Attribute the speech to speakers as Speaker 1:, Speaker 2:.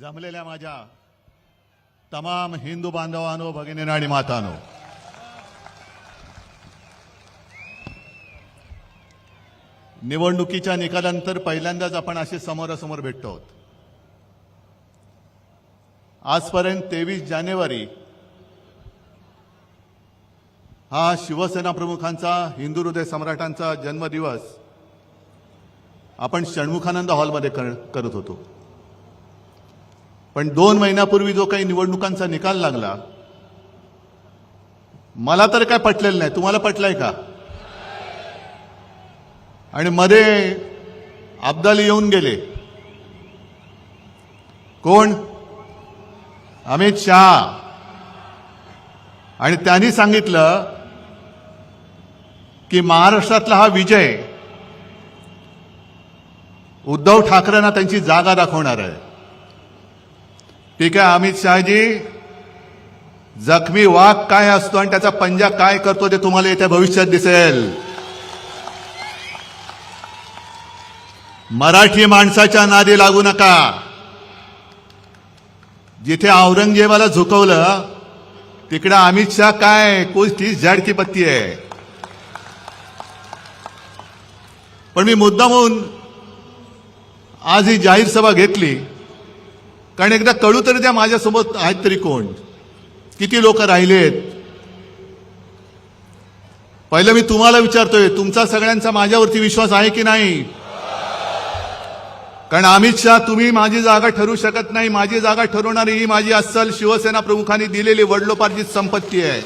Speaker 1: जमलेल्या माझ्या तमाम हिंदू बांधवांनो, भगिनींनो आणि मातांनो, निवडणुकीच्या निकालानंतर पहिल्यांदाच आपण असे समोरासमोर भेटतो आहोत. आजपर्यंत 23 जानेवारी हा शिवसेना प्रमुखांचा, हिंदू हृदय सम्राटांचा जन्मदिवस आपण षण्मुखानंद हॉलमध्ये करत होतो. पण 2 महिन्यापूर्वी जो काही निवडणुकांचा निकाल लागला, मला तर काय पटलेलं नाही. तुम्हाला पटलाय का? आणि मध्ये अब्दाली येऊन गेले. कोण? अमित शहा. आणि त्यांनी सांगितलं की महाराष्ट्रातला हा विजय उद्धव ठाकरेंना त्यांची जागा दाखवणार आहे. ठीक आहे अमित शहाजी, जखमी वाघ काय असतो आणि त्याचा पंजा काय करतो ते तुम्हाला येत्या भविष्यात दिसेल. मराठी माणसाच्या नादी लागू नका. जिथे औरंगजेबाला झुकवलं तिकडे अमित शहा काय कुछ तीस झाड की पत्ती आहे. पण मी मुद्दामून आज ही जाहीर सभा घेतली कारण एकदा कळू तरी त्या माझ्यासोबत आहेत तरी कोण, किती लोक राहिलेत. पहिलं मी तुम्हाला विचारतोय, तुमचा सगळ्यांचा माझ्यावरती विश्वास आहे की नाही? कारण अमित शहा, तुम्ही माझी जागा ठरवू शकत नाही. माझी जागा ठरवणारी ही माझी अस्सल शिवसेना प्रमुखांनी दिलेली वडिलोपार्जित संपत्ती आहे.